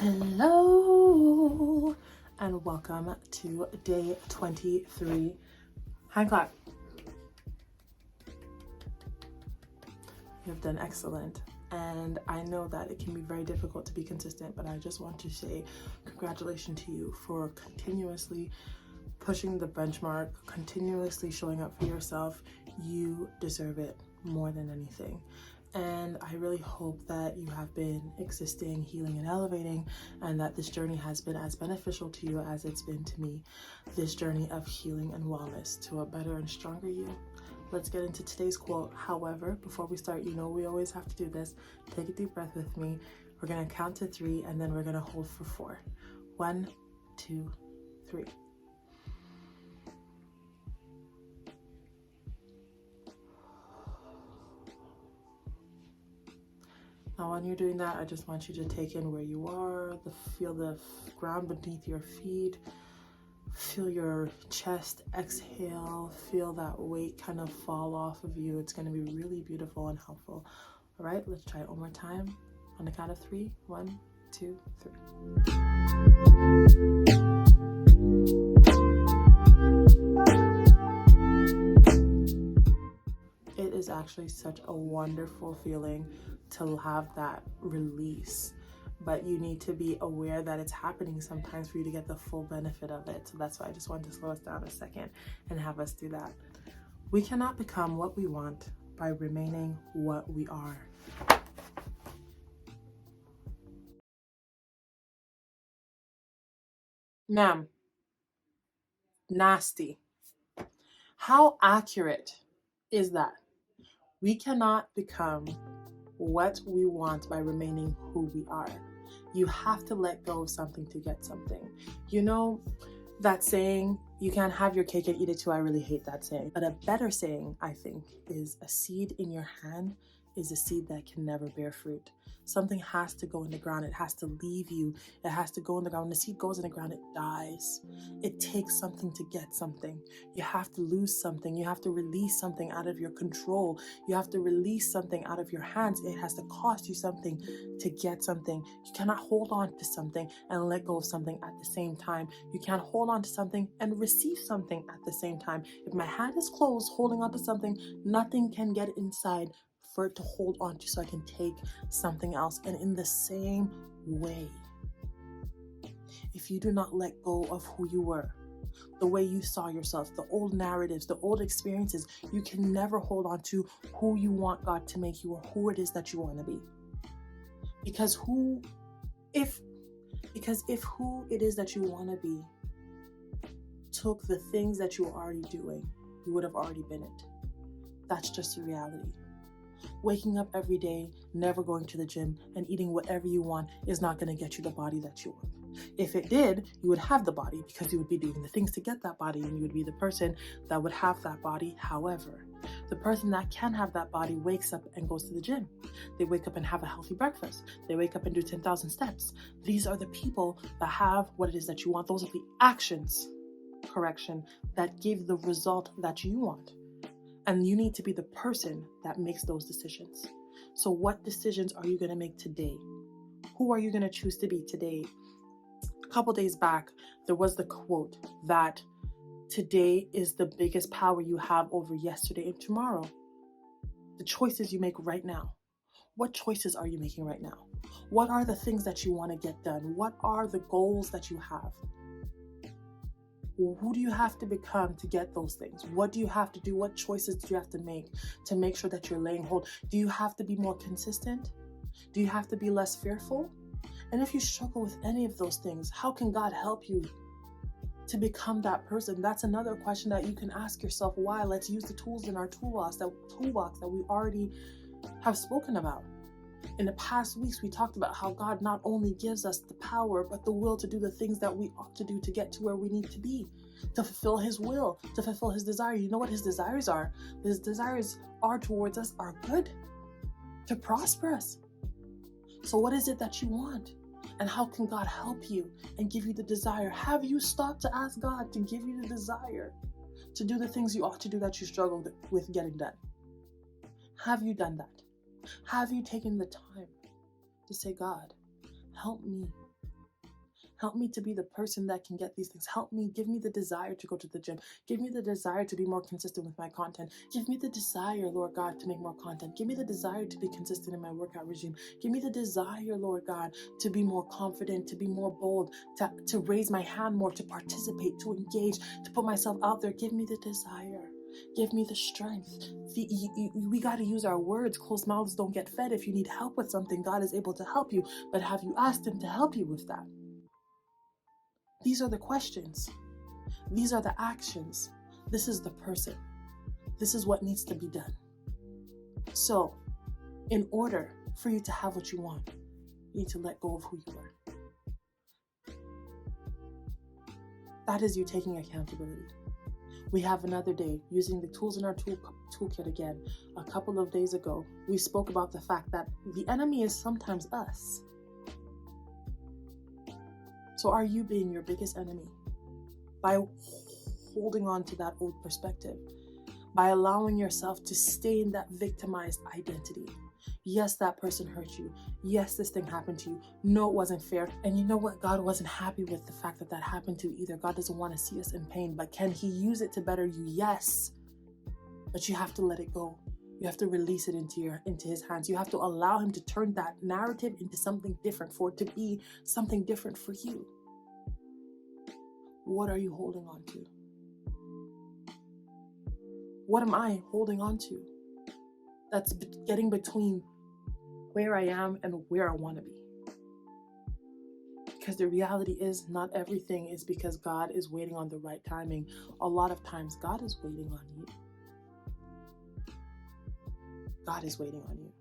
Hello and welcome to day 23. Hand clap. You have done excellent. And I know that it can be very difficult to be consistent, but I just want to say congratulations to you for continuously pushing the benchmark, continuously showing up for yourself. You deserve it more than anything. And I really hope that you have been existing, healing, and elevating, and that this journey has been as beneficial to you as it's been to me. This journey of healing and wellness to a better and stronger you. Let's get into today's quote. However, before we start, you know we always have to do this. Take a deep breath with me. We're going to count to 3, and then we're going to hold for 4. 1, 2, 3. Now, when you're doing that, I just want you to take in where you are, feel the ground beneath your feet, feel your chest exhale, feel that weight kind of fall off of you. It's going to be really beautiful and helpful. All right, let's try it one more time. On the count of 3. 1, 2, 3. It is actually such a wonderful feeling to have that release, but you need to be aware that it's happening sometimes for you to get the full benefit of it. So that's why I just wanted to slow us down a second and have us do that. We cannot become what we want by remaining what we are. Ma'am, nasty. How accurate is that? We cannot become what we want by remaining who we are. You have to let go of something to get something. You know that saying, you can't have your cake and eat it too. I really hate that saying. But a better saying, I think, is a seed in your hand is a seed that can never bear fruit. Something has to go in the ground. It has to leave you. It has to go in the ground. When the seed goes in the ground, it dies. It takes something to get something. You have to lose something. You have to release something out of your control. You have to release something out of your hands. It has to cost you something to get something. You cannot hold on to something and let go of something at the same time. You can't hold on to something and receive something at the same time. If my hand is closed holding on to something, nothing can get inside for it to hold on to so I can take something else. And in the same way, if you do not let go of who you were, the way you saw yourself, the old narratives, the old experiences, you can never hold on to who you want God to make you or who it is that you want to be. Because if who it is that you want to be took the things that you were already doing, you would have already been it. That's just the reality. Waking up every day, never going to the gym, and eating whatever you want is not going to get you the body that you want. If it did, you would have the body because you would be doing the things to get that body, and you would be the person that would have that body. However, the person that can have that body wakes up and goes to the gym. They wake up and have a healthy breakfast. They wake up and do 10,000 steps. These are the people that have what it is that you want. Those are the actions, that give the result that you want. And you need to be the person that makes those decisions. So what decisions are you going to make today? Who are you going to choose to be today? A couple days back, there was the quote that today is the biggest power you have over yesterday and tomorrow. The choices you make right now. What choices are you making right now? What are the things that you want to get done? What are the goals that you have? Who do you have to become to get those things? What do you have to do? What choices do you have to make sure that you're laying hold? Do you have to be more consistent? Do you have to be less fearful? And if you struggle with any of those things, how can God help you to become that person? That's another question that you can ask yourself. Why? Let's use the tools in our toolbox that we already have spoken about. In the past weeks, we talked about how God not only gives us the power, but the will to do the things that we ought to do to get to where we need to be, to fulfill His will, to fulfill His desire. You know what His desires are? His desires are towards us are good, to prosper us. So what is it that you want? And how can God help you and give you the desire? Have you stopped to ask God to give you the desire to do the things you ought to do that you struggled with getting done? Have you done that? Have you taken the time to say, God, help me Help me to be the person that can get these things. Help me, give me the desire to go to the gym. Give me the desire to be more consistent with my content. Give me the desire, Lord God, to make more content. Give me the desire to be consistent in my workout regime. Give me the desire, Lord God, to be more confident, to be more bold, to raise my hand more, to participate, to engage, to put myself out there. Give me the desire. Give me the strength. We got to use our words. Closed mouths don't get fed. If you need help with something, God is able to help you. But have you asked Him to help you with that? These are the questions. These are the actions. This is the person. This is what needs to be done. So, in order for you to have what you want, you need to let go of who you are. That is you taking accountability. We have another day using the tools in our toolkit again. A couple of days ago, we spoke about the fact that the enemy is sometimes us. So are you being your biggest enemy by holding on to that old perspective, by allowing yourself to stay in that victimized identity? Yes, that person hurt you. Yes, this thing happened to you. No, it wasn't fair. And you know what? God wasn't happy with the fact that that happened to you either. God doesn't want to see us in pain, but can He use it to better you? Yes. But you have to let it go. You have to release it into His hands. You have to allow Him to turn that narrative into something different, for it to be something different for you. What are you holding on to? What am I holding on to that's getting between where I am and where I want to be? Because the reality is, not everything is because God is waiting on the right timing. A lot of times, God is waiting on you. God is waiting on you.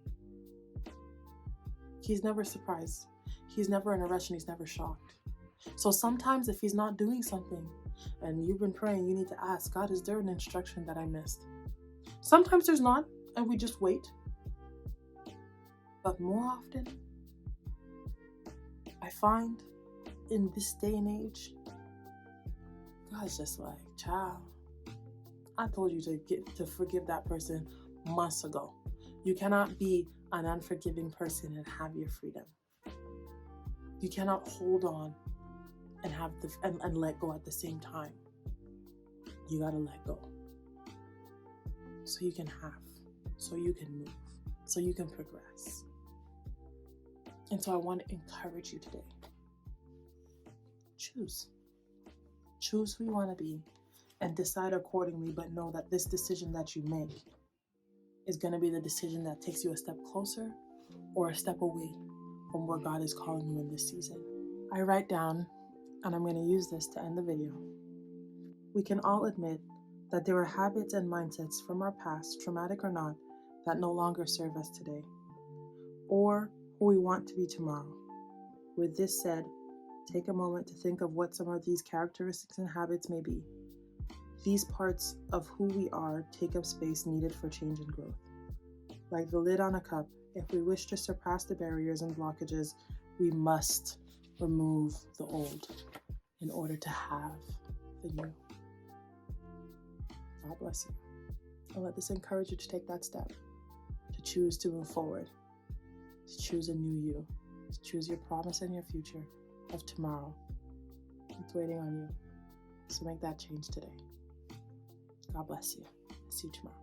He's never surprised. He's never in a rush, and He's never shocked. So sometimes if He's not doing something and you've been praying, you need to ask, God, is there an instruction that I missed? Sometimes there's not, and we just wait. But more often, I find in this day and age, God's just like, child, I told you to forgive that person months ago. You cannot be an unforgiving person and have your freedom. You cannot hold on and have and let go at the same time. You gotta let go, so you can have, so you can move, so you can progress. And so I want to encourage you today. Choose who you want to be and decide accordingly, but know that this decision that you make is going to be the decision that takes you a step closer or a step away from where God is calling you in this season. I write down, and I'm going to use this to end the video. We can all admit that there are habits and mindsets from our past, traumatic or not, that no longer serve us today, or who we want to be tomorrow. With this said, take a moment to think of what some of these characteristics and habits may be. These parts of who we are take up space needed for change and growth. Like the lid on a cup, if we wish to surpass the barriers and blockages, we must remove the old in order to have the new. God bless you. And let this encourage you to take that step, to choose to move forward, to choose a new you, to choose your promise and your future of tomorrow. It's waiting on you. So make that change today. God bless you. See you tomorrow.